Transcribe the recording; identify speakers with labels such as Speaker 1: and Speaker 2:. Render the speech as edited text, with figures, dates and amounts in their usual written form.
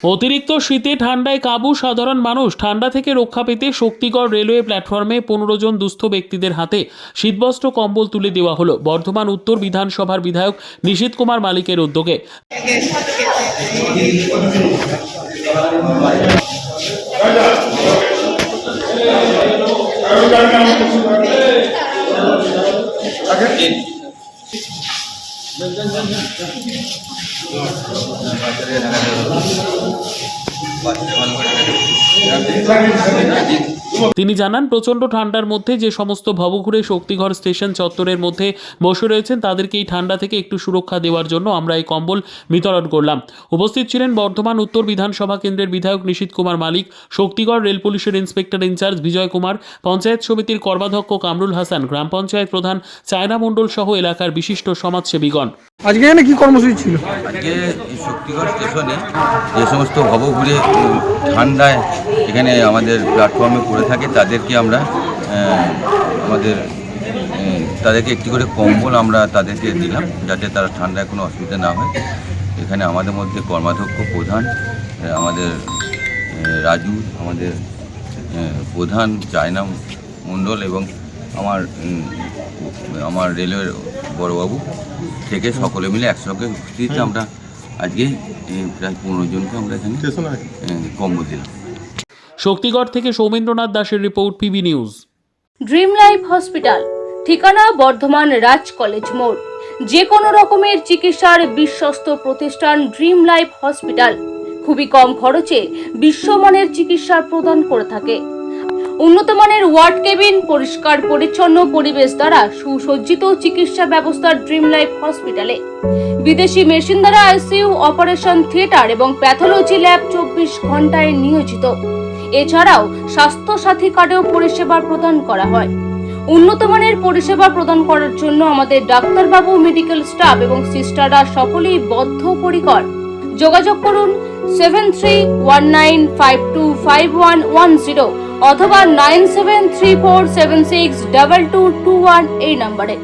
Speaker 1: অতিরিক্ত শীতে ঠান্ডায় কাবু সাধারণ মানুষ। ঠান্ডা থেকে রক্ষা পেতে শক্তিগড় রেলওয়ে প্ল্যাটফর্মে 15 জন দুস্থ ব্যক্তিদের হাতে শীতবস্ত্র কম্বল তুলে দেওয়া হলো বর্ধমান উত্তর বিধানসভার বিধায়ক নিশীথ কুমার মালিকের উদ্যোগে। তিনি জানান, প্রচণ্ড ঠান্ডার মধ্যে যে সমস্ত ভবঘুরে শক্তিগড় স্টেশন চত্বরের মধ্যে বসে রয়েছেন তাদেরকে এই ঠান্ডা থেকে একটু সুরক্ষা দেওয়ার জন্য আমরা এই কম্বল বিতরণ করলাম। উপস্থিত ছিলেন বর্ধমান উত্তর বিধানসভা কেন্দ্রের বিধায়ক নিশীথ কুমার মালিক, শক্তিগড় রেল পুলিশের ইন্সপেক্টর ইনচার্জ বিজয় কুমার, পঞ্চায়েত সমিতির কর্মাধ্যক্ষ কামরুল হাসান, গ্রাম পঞ্চায়েত প্রধান চায়না মণ্ডল সহ এলাকার বিশিষ্ট সমাজসেবীগণ।
Speaker 2: আজকে এখানে কি কর্মসূচি ছিল?
Speaker 3: আজকে শক্তিগড় স্টেশনে যে সমস্ত ভবঘুরে ঠান্ডায় এখানে আমাদের প্ল্যাটফর্মে পড়ে থাকে তাদেরকে আমরা তাদেরকে একটি করে কম্বল আমরা তাদেরকে দিলাম যাতে তারা ঠান্ডায় কোনো অসুবিধা না হয়। এখানে আমাদের মধ্যে কর্মাধ্যক্ষ প্রধান আমাদের রাজু, আমাদের প্রধান চায়না মণ্ডল এবং আমার রেলওয়ের বড়বাবু থেকে সকলে মিলে একসঙ্গে উপস্থিত আমরা আজকে প্রায় 15 জনকে আমরা এখানে কম্বল দিলাম।
Speaker 1: শক্তিগড় থেকে সৌমেন্দ্রনাথ দাসের report, PB news.
Speaker 4: Dream life hospital, ঠিকানা বর্ধমান রাজ কলেজ মোড়। যে কোনো রকমের চিকিৎসার বিশ্বস্ত প্রতিষ্ঠান ড্রিম লাইফ হসপিটাল খুবই কম খরচে বিশ্বমানের চিকিৎসা প্রদান করে থাকে। উন্নত মানের ওয়ার্ড কেবিন, পরিষ্কার পরিচ্ছন্ন পরিবেশ দ্বারা সুসজ্জিত চিকিৎসা ব্যবস্থা ড্রিম লাইফ হসপিটালে। বিদেশি মেশিন দ্বারা আইসিইউ, অপারেশন থিয়েটার এবং প্যাথোলজি ল্যাব 24 ঘন্টায় নিয়োজিত। এছাড়াও স্বাস্থ্য সাথী কার্ডেও পরিষেবা প্রদান করা হয়। উন্নত মানের পরিষেবা প্রদান করার জন্য আমাদের ডাক্তারবাবু, মেডিকেল স্টাফ এবং সিস্টাররা সকলেই বদ্ধপরিকর। যোগাযোগ করুন 7319525110 অথবা 9734762221 এই নম্বরে।